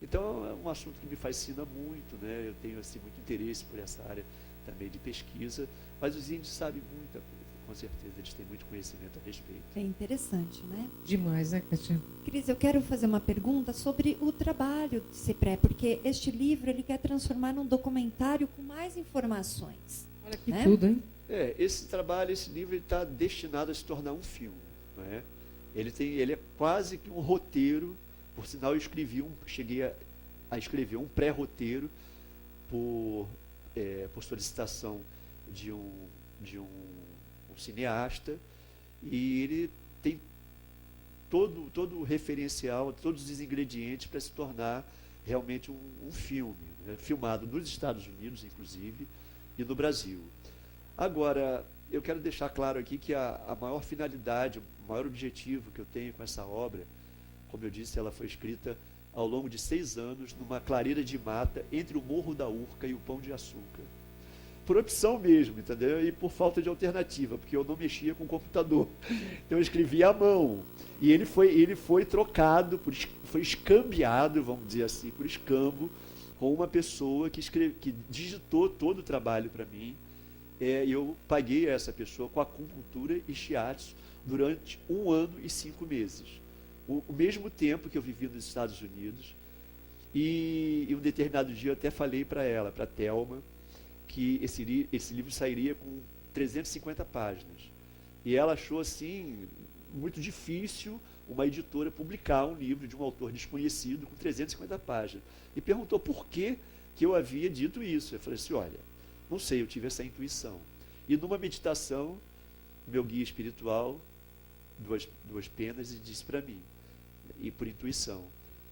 Então, é um assunto que me fascina muito, né? Eu tenho assim, muito interesse por essa área também de pesquisa, mas os índios sabem muita coisa, com certeza, eles têm muito conhecimento a respeito. É interessante, né? Demais, né, Cátia? Cris, eu quero fazer uma pergunta sobre o trabalho de CIPRE, porque este livro ele quer transformar num documentário com mais informações. Olha que né? tudo, hein? Esse trabalho, esse livro, está destinado a se tornar um filme, não é? Ele é quase que um roteiro. Por sinal, eu cheguei a escrever um pré-roteiro por solicitação de um cineasta, e ele tem todo o referencial, todos os ingredientes para se tornar realmente um filme, né? Filmado nos Estados Unidos, inclusive, e no Brasil. Agora, eu quero deixar claro aqui que a maior finalidade, o maior objetivo que eu tenho com essa obra, como eu disse, ela foi escrita ao longo de 6 anos, numa clareira de mata, entre o Morro da Urca e o Pão de Açúcar. Por opção mesmo, entendeu? E por falta de alternativa, porque eu não mexia com o computador. Então eu escrevia à mão. E ele foi trocado, foi escambiado, vamos dizer assim, por escambo, com uma pessoa que digitou todo o trabalho para mim. E eu paguei a essa pessoa com acupuntura e shiatsu durante 1 ano e 5 meses. O mesmo tempo que eu vivi nos Estados Unidos. E um determinado dia eu até falei para ela, para a Thelma, que esse livro sairia com 350 páginas. E ela achou, assim, muito difícil uma editora publicar um livro de um autor desconhecido com 350 páginas. E perguntou por que eu havia dito isso. Eu falei assim, olha, não sei, eu tive essa intuição. E numa meditação, meu guia espiritual, duas penas, e disse para mim, e por intuição,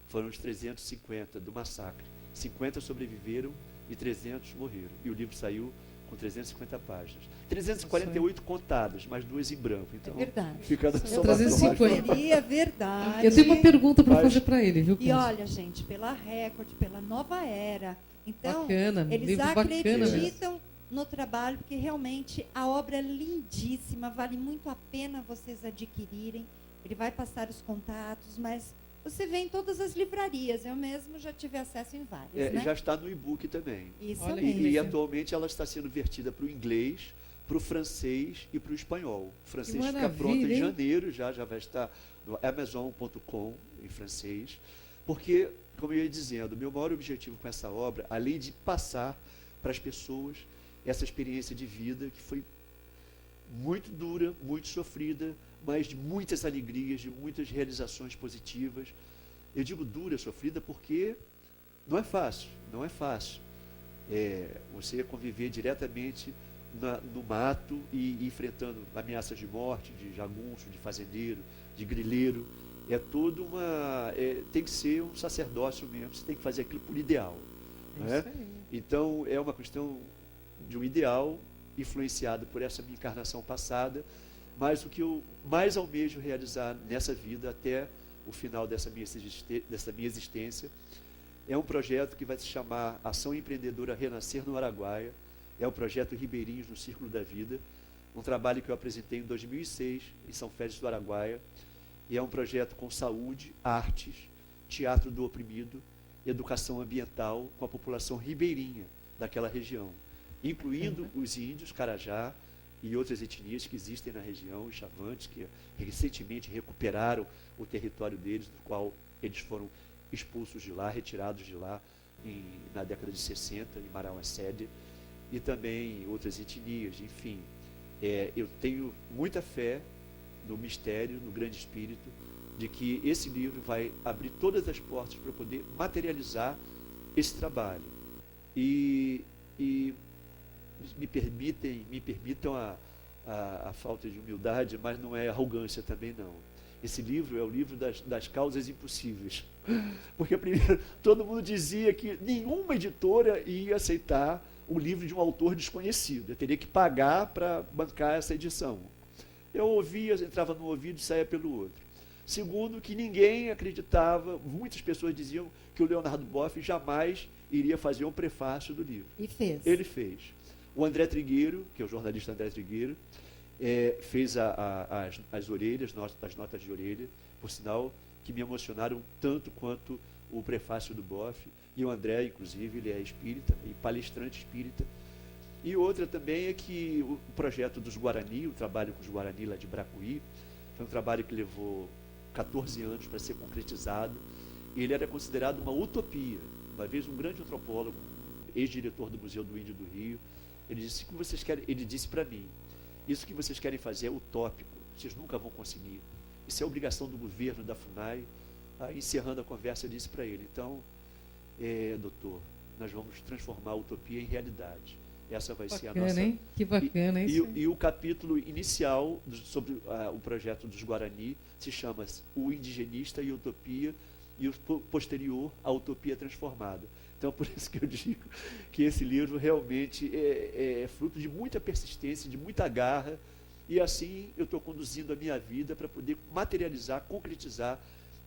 foram os 350 do massacre. 50 sobreviveram e 300 morreram. E o livro saiu com 350 páginas. 348 contadas, mas 2 em branco. Então, é verdade. Fica na São 350. Seria verdade. Eu tenho uma pergunta para fazer para ele, viu, E Cândido? olha, gente, pela Record, pela Nova Era. Então, Bacana, eles livro bacana acreditam no trabalho, porque realmente a obra é lindíssima, vale muito a pena vocês adquirirem. Ele vai passar os contatos, mas você vê em todas as livrarias. Eu mesmo já tive acesso em várias, né? Já está no e-book também. Isso Olha mesmo. que E atualmente ela está sendo vertida para o inglês, para o francês e para o espanhol. O francês Que fica maravilha, pronto em hein? janeiro, já vai estar no Amazon.com em francês. Porque, como eu ia dizendo, o meu maior objetivo com essa obra, além de passar para as pessoas essa experiência de vida que foi muito dura, muito sofrida, mas de muitas alegrias, de muitas realizações positivas. Eu digo dura, sofrida, porque não é fácil, não é fácil. Você conviver diretamente no mato e enfrentando ameaças de morte, de jagunço, de fazendeiro, de grileiro. É tudo tem que ser um sacerdócio mesmo, você tem que fazer aquilo por ideal. Né? Isso aí. Então, é uma questão de um ideal influenciado por essa minha encarnação passada, mas o que eu mais almejo realizar nessa vida até o final dessa minha existência é um projeto que vai se chamar Ação Empreendedora Renascer no Araguaia. É o projeto Ribeirinhos no Círculo da Vida, um trabalho que eu apresentei em 2006 em São Félix do Araguaia, e é um projeto com saúde, artes, teatro do oprimido, educação ambiental com a população ribeirinha daquela região, incluindo os índios, Carajá, e outras etnias que existem na região, os chavantes, que recentemente recuperaram o território deles, do qual eles foram expulsos de lá, retirados de lá na década de 60, em Marauacédia, e também outras etnias, enfim. Eu tenho muita fé no mistério, no grande espírito, de que esse livro vai abrir todas as portas para poder materializar esse trabalho. E me permitam a falta de humildade, mas não é arrogância também não. Esse livro é o livro das causas impossíveis. Porque primeiro todo mundo dizia que nenhuma editora ia aceitar o livro de um autor desconhecido. Eu teria que pagar para bancar essa edição. Eu ouvia, entrava no ouvido e saía pelo outro. Segundo, que ninguém acreditava, muitas pessoas diziam que o Leonardo Boff jamais iria fazer um prefácio do livro. E fez. Ele fez. O André Trigueiro, que é o jornalista André Trigueiro, fez as orelhas, as notas de orelha, por sinal, que me emocionaram tanto quanto o prefácio do Boff. E o André, inclusive, ele é espírita e palestrante espírita. E outra também é que o projeto dos Guarani, o trabalho com os Guarani lá de Bracuí, foi um trabalho que levou 14 anos para ser concretizado. E ele era considerado uma utopia. Uma vez um grande antropólogo, ex-diretor do Museu do Índio do Rio, ele disse para mim, isso que vocês querem fazer é utópico, vocês nunca vão conseguir. Isso é obrigação do governo, da FUNAI. Aí, encerrando a conversa, eu disse para ele, então, doutor, nós vamos transformar a utopia em realidade. Essa vai ser a Bacana, nossa... hein? Que bacana, hein? E o capítulo inicial sobre o projeto dos Guarani se chama O Indigenista e Utopia, e o posterior, A Utopia Transformada. Então, por isso que eu digo que esse livro realmente é fruto de muita persistência, de muita garra, e assim eu estou conduzindo a minha vida para poder materializar, concretizar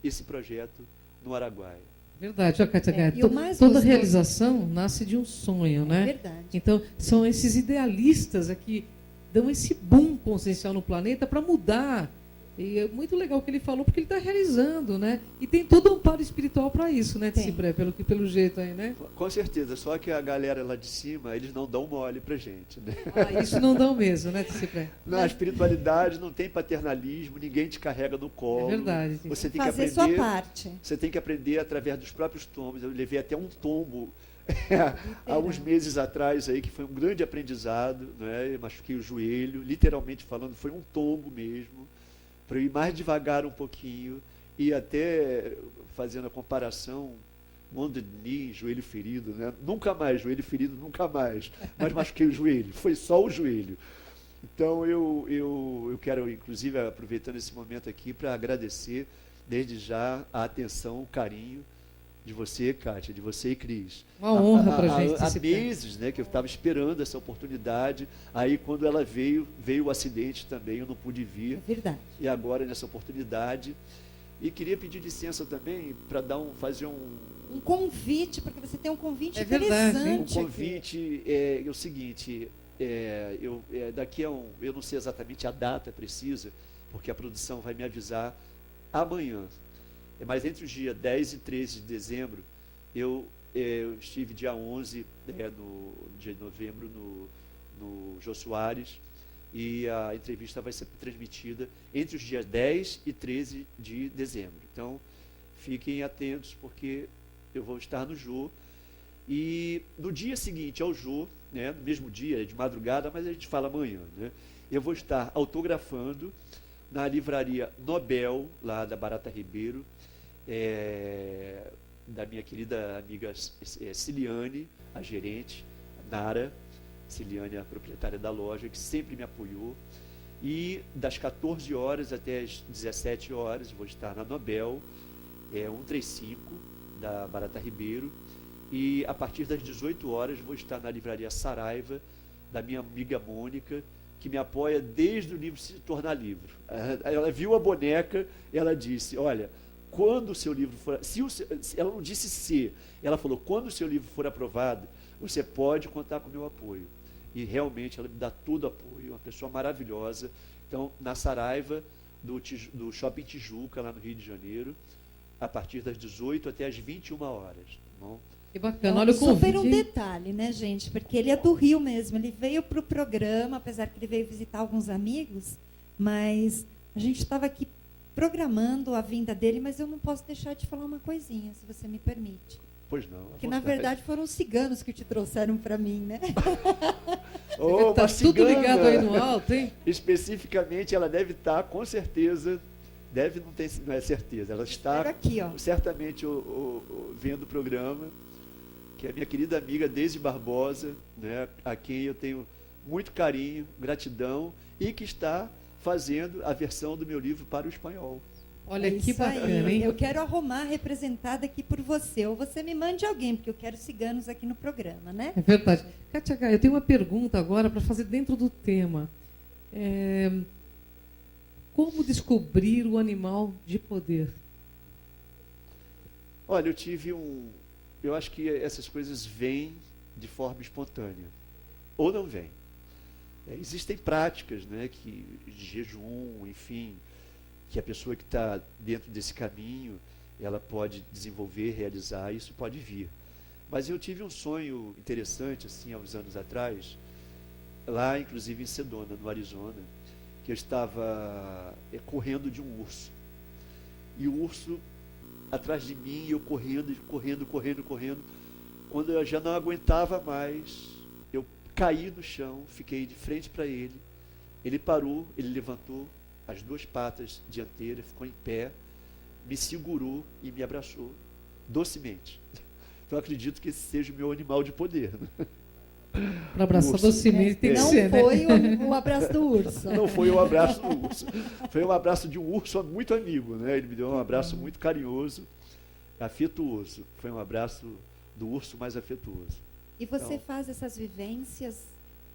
esse projeto no Araguaia. Verdade, ó, Kátia Gaia, e o mais toda gostoso- realização nasce de um sonho, né? Verdade. Então, são esses idealistas aqui dão esse boom consciencial no planeta para mudar. E é muito legal o que ele falou, porque ele está realizando, né? E tem todo um amparo espiritual para isso, né, Tem. Cipré? Pelo jeito aí, né? Com certeza, só que a galera lá de cima, eles não dão mole pra gente, né? Ah, isso não dão mesmo, né, Cipré? Na espiritualidade não tem paternalismo, ninguém te carrega no colo. É verdade. Você tem que Fazer sua aprender, parte. você tem que aprender através dos próprios tombos. Eu levei até um tombo há uns meses atrás aí, que foi um grande aprendizado, né? Eu machuquei o joelho, literalmente falando, foi um tombo mesmo, para eu ir mais devagar um pouquinho e até fazendo a comparação, Monde Denis, joelho ferido, né? Nunca mais, joelho ferido, nunca mais. Mas machuquei o joelho, foi só o joelho. Então eu quero, inclusive, aproveitando esse momento aqui, para agradecer desde já a atenção, o carinho de você, Kátia, de você e Cris. Uma honra para a gente. Há Cipré. meses, né, que eu estava esperando essa oportunidade. Aí, quando ela veio o acidente também, eu não pude vir. É verdade. E agora, nessa oportunidade. E queria pedir licença também para fazer Um convite, porque você tem um convite É verdade, hein? um interessante. aqui. convite. É o seguinte, daqui a eu não sei exatamente a data precisa, porque a produção vai me avisar amanhã. Mas entre os dias 10 e 13 de dezembro, eu estive dia 11 de novembro no Jô Soares, e a entrevista vai ser transmitida entre os dias 10 e 13 de dezembro. Então, fiquem atentos, porque eu vou estar no Jô. E no dia seguinte ao Jô, né, no mesmo dia, de madrugada, mas a gente fala amanhã, né, eu vou estar autografando na livraria Nobel, lá da Barata Ribeiro, da minha querida amiga Ciliane, a gerente, Nara Ciliane, a proprietária da loja, que sempre me apoiou. E das 14 horas até as 17 horas, vou estar na Nobel, 135, da Barata Ribeiro. E a partir das 18 horas, vou estar na livraria Saraiva, da minha amiga Mônica, que me apoia desde o livro se tornar livro. Ela viu a boneca, ela disse, olha, quando o seu livro for... ela não disse se, ela falou, quando o seu livro for aprovado, você pode contar com o meu apoio. E realmente ela me dá todo o apoio, uma pessoa maravilhosa. Então, na Saraiva, do Shopping Tijuca, lá no Rio de Janeiro, a partir das 18 até as 21 horas. Tá bom? Que bacana. Olha o Super um convite. detalhe, né, gente? Porque ele é do Rio mesmo. Ele veio para o programa, apesar que ele veio visitar alguns amigos, mas a gente estava aqui programando a vinda dele, mas eu não posso deixar de falar uma coisinha, se você me permite. Pois não. à Que, na vontade. verdade, foram os ciganos que te trouxeram para mim, né? Ô, Tá uma tudo cigana. ligado aí no alto, hein? Especificamente, ela deve estar, com certeza, não é certeza, ela Era está aqui, ó. certamente vendo o programa, que é a minha querida amiga Deise Barbosa, né, a quem eu tenho muito carinho, gratidão, e que está fazendo a versão do meu livro para o espanhol. Olha É que isso aí. bacana, hein? Eu quero arrumar representada aqui por você, ou você me mande alguém, porque eu quero ciganos aqui no programa, né? É verdade. Kátia Gaia, eu tenho uma pergunta agora para fazer dentro do tema. Como descobrir o animal de poder? Olha, eu acho que essas coisas vêm de forma espontânea, ou não vêm. Existem práticas, né, de jejum, enfim, que a pessoa que está dentro desse caminho, ela pode desenvolver, realizar, isso pode vir. Mas eu tive um sonho interessante, assim, há uns anos atrás, lá, inclusive, em Sedona, no Arizona, que eu estava correndo de um urso. E o urso atrás de mim, eu correndo. Quando eu já não aguentava mais, eu caí no chão, fiquei de frente para ele. Ele parou, ele levantou as duas patas dianteiras, ficou em pé, me segurou e me abraçou docemente. Então, eu acredito que esse seja o meu animal de poder. Né? Para abraçar urso. docemente tem que Não ser, né? foi o abraço do urso. Não foi um abraço do urso. Foi um abraço de um urso muito amigo, né? Ele me deu um abraço muito carinhoso, afetuoso. Foi um abraço do urso mais afetuoso. E você Então, faz essas vivências,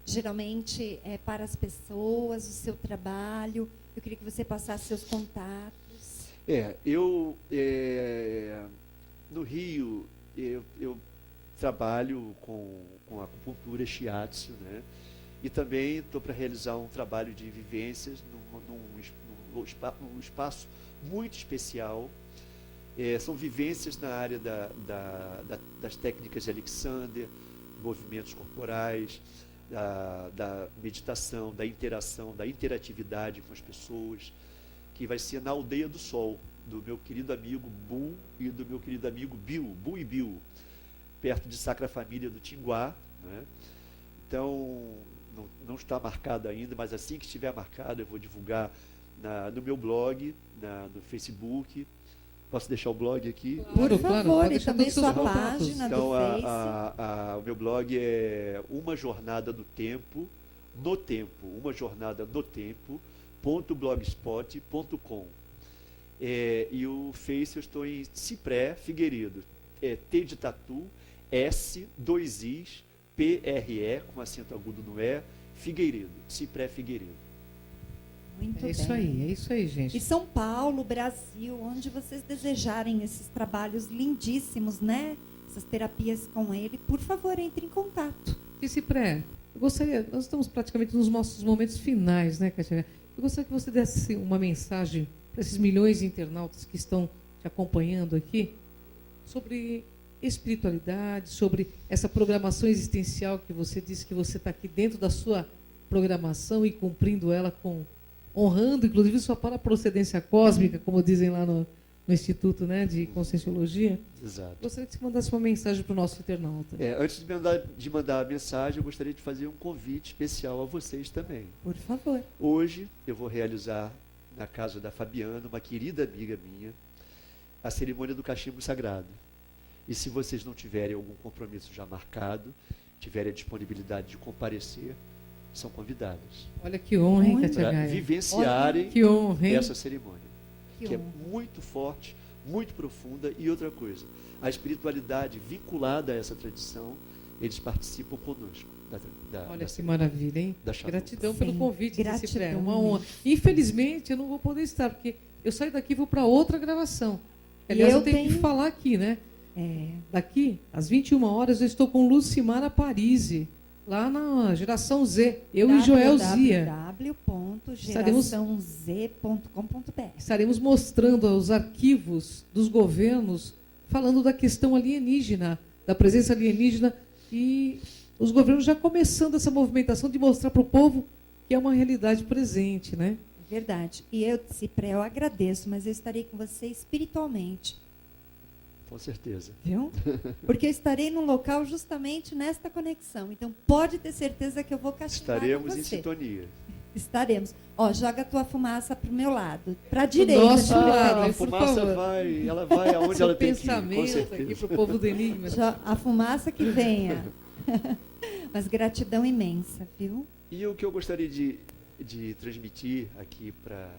geralmente, para as pessoas, o seu trabalho. Eu queria que você passasse seus contatos. No Rio, eu trabalho com acupuntura shiatsu, né? E também estou para realizar um trabalho de vivências num espaço muito especial. São vivências na área das técnicas de Alexander, movimentos corporais, da meditação, da interação, da interatividade com as pessoas, que vai ser na Aldeia do Sol, do meu querido amigo Bum e do meu querido amigo Bill, Bum e Bill, perto de Sacra Família do Tinguá, né? Então, não está marcado ainda, mas assim que estiver marcado, eu vou divulgar no meu blog, no Facebook. Posso deixar o blog aqui? Por Claro, favor, pode e deixar também todos os sua seus contatos. página Então, do Face. o meu blog é Uma Jornada no Tempo, Uma Jornada no Tempo.blogspot.com. E o Face eu estou em Cipré Figueiredo. T de tatu, S, 2 Is, P-R-E, com acento agudo no E, Figueiredo, Cipré Figueiredo. Muito É isso bem. aí, é isso aí, gente. E São Paulo, Brasil, onde vocês desejarem esses trabalhos lindíssimos, né? Essas terapias com ele, por favor, entre em contato. E Cipré, eu gostaria, nós estamos praticamente nos nossos momentos finais, né, Cátia? Eu gostaria que você desse uma mensagem para esses milhões de internautas que estão te acompanhando aqui sobre espiritualidade, sobre essa programação existencial que você disse que você está aqui dentro da sua programação e cumprindo ela honrando, inclusive, sua procedência cósmica, como dizem lá no Instituto, né, de Conscienciologia. Exato. Gostaria que você mandasse uma mensagem para o nosso internauta. Antes de mandar a mensagem, eu gostaria de fazer um convite especial a vocês também. Por favor. Hoje eu vou realizar na casa da Fabiana, uma querida amiga minha, a cerimônia do cachimbo sagrado. E se vocês não tiverem algum compromisso já marcado, tiverem a disponibilidade de comparecer, são convidadas Olha que honra, hein, Cátia para Gaia? vivenciarem Que honra, hein? essa cerimônia, que é honra. muito forte, muito profunda. E outra coisa, a espiritualidade vinculada a essa tradição, eles participam conosco. Olha que maravilha, hein? da Xamã. Gratidão Sim, pelo convite, gratidão Cipré. Uma honra. Infelizmente, eu não vou poder estar, porque eu saio daqui e vou para outra gravação. Aliás, eu eu tenho que tenho- falar aqui, né? Daqui, às 21 horas, eu estou com Lucimara Parisi, lá na Geração Z. Eu e Joel Zia. www.geraçãoz.com.br. Estaremos mostrando os arquivos dos governos, falando da questão alienígena, da presença alienígena, e os governos já começando essa movimentação de mostrar para o povo que é uma realidade presente, né? Verdade. E eu, Cipré, eu agradeço, mas eu estarei com você espiritualmente, Com certeza. viu? Porque eu estarei num local justamente nesta conexão. Então, pode ter certeza que eu vou cachimbar Estaremos com em você. sintonia. Estaremos. Ó, joga a tua fumaça pro meu lado. Pra direita, nosso de lado, preferência. A por fumaça favor. ela vai aonde Seu ela tem que ir, com pensamento aqui certeza. para o povo do Enigma. A fumaça que venha. Mas gratidão imensa, viu? E o que eu gostaria de transmitir aqui para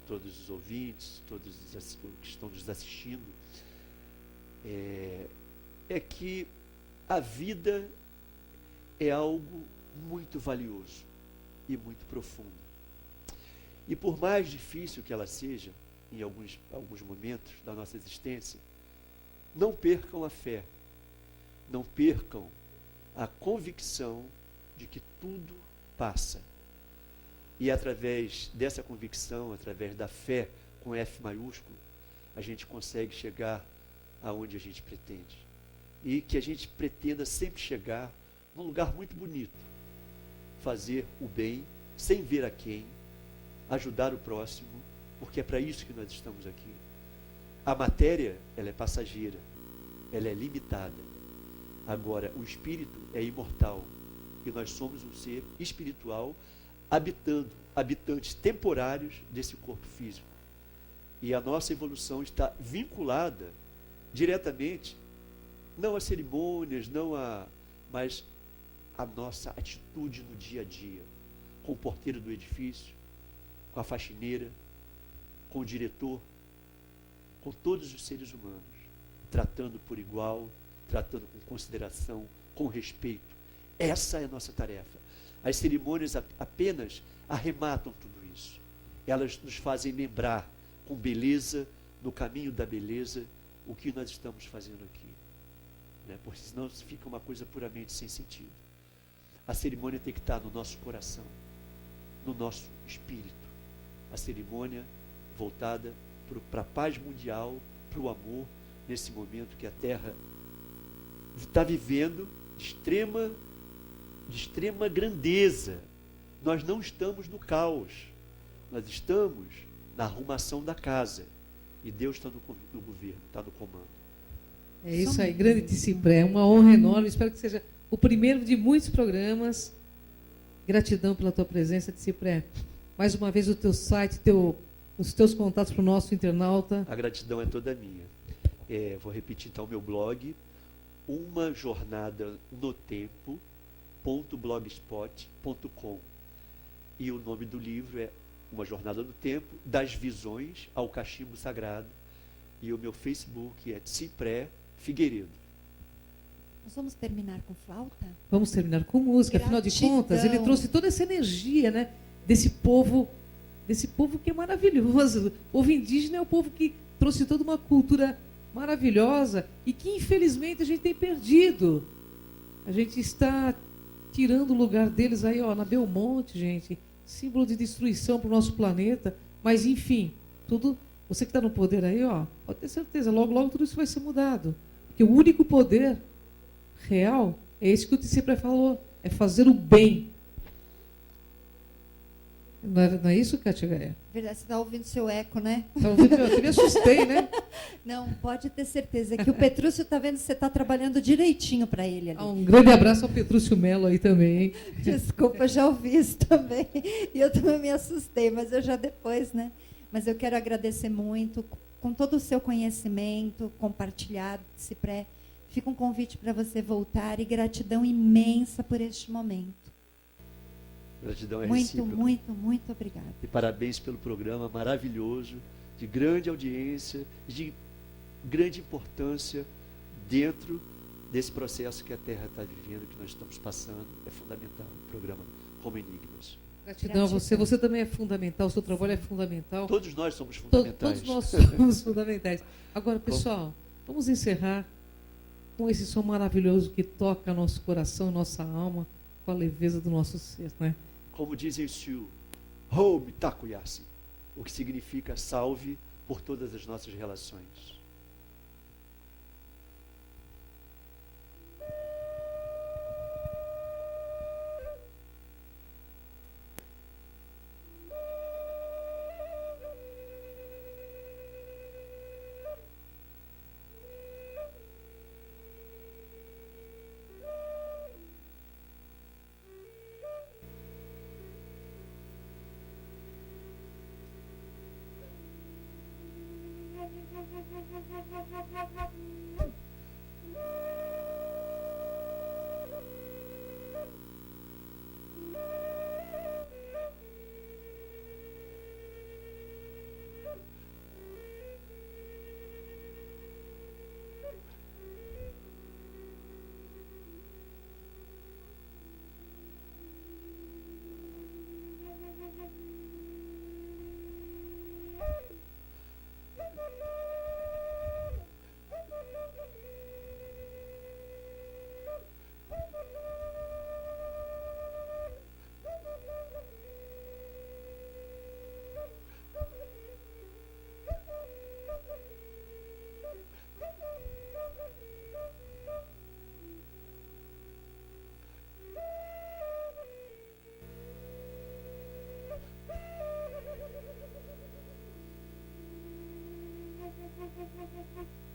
todos os ouvintes, todos os que estão nos assistindo, é que a vida é algo muito valioso e muito profundo. E por mais difícil que ela seja, em alguns momentos da nossa existência, não percam a fé, não percam a convicção de que tudo passa. E através dessa convicção, através da fé com F maiúsculo, a gente consegue chegar aonde a gente pretende. E que a gente pretenda sempre chegar num lugar muito bonito. Fazer o bem, sem ver a quem, ajudar o próximo, porque é para isso que nós estamos aqui. A matéria, ela é passageira, ela é limitada. Agora, o espírito é imortal. E nós somos um ser espiritual habitantes temporários desse corpo físico. E a nossa evolução está vinculada diretamente, não a cerimônias, mas a nossa atitude no dia a dia, com o porteiro do edifício, com a faxineira, com o diretor, com todos os seres humanos, tratando por igual, tratando com consideração, com respeito. Essa é a nossa tarefa. As cerimônias apenas arrematam tudo isso. Elas nos fazem lembrar com beleza, no caminho da beleza, o que nós estamos fazendo aqui. Né? Porque senão fica uma coisa puramente sem sentido. A cerimônia tem que estar no nosso coração, no nosso espírito. A cerimônia voltada para a paz mundial, para o amor, nesse momento que a Terra está vivendo de extrema grandeza. Nós não estamos no caos, nós estamos na arrumação da casa. E Deus está no governo, está no comando. É isso aí, grande Ticipré, uma honra enorme. Espero que seja o primeiro de muitos programas. Gratidão pela tua presença, Ticipré. Mais uma vez o teu site, os teus contatos para o nosso internauta. A gratidão é toda minha. Vou repetir então o meu blog, umajornadanotempo.blogspot.com. E o nome do livro é Uma Jornada no Tempo, das Visões ao Cachimbo Sagrado. E o meu Facebook é Ticipré Figueiredo. Nós vamos terminar com flauta? Vamos terminar com música. Afinal de contas, ele trouxe toda essa energia, né, desse povo que é maravilhoso. O povo indígena é o povo que trouxe toda uma cultura maravilhosa e que, infelizmente, a gente tem perdido. A gente está tirando o lugar deles aí, ó, na Belmonte, gente. Símbolo de destruição para o nosso planeta. Mas, enfim, tudo... Você que está no poder aí, ó, pode ter certeza, logo, logo tudo isso vai ser mudado. Porque o único poder real é esse que o Ticipré falou, é fazer o bem. Não é isso, Cátia? Verdade, você está ouvindo seu eco, né? Tá ouvindo? Eu me assustei, né? Não, pode ter certeza que o Petrúcio está vendo que você está trabalhando direitinho para ele ali. Um grande abraço ao Petrúcio Melo aí também. Desculpa, já ouvi isso também. E eu também me assustei, mas eu já depois, né? Mas eu quero agradecer muito, com todo o seu conhecimento compartilhado, Ticipré. Fica um convite para você voltar e gratidão imensa por este momento. Gratidão é muito, recíproca. muito, muito obrigada. E parabéns pelo programa maravilhoso, de grande audiência, de grande importância dentro desse processo que a Terra está vivendo, que nós estamos passando. É fundamental o programa Como Enigmas. Gratidão a você. Você também é fundamental, o seu trabalho é fundamental. Todos nós somos fundamentais. Todos nós somos fundamentais. Agora, pessoal, vamos encerrar com esse som maravilhoso que toca nosso coração, nossa alma, com a leveza do nosso ser, né? Como dizem os Sioux, Home Takuyasi, o que significa salve por todas as nossas relações. Thank you.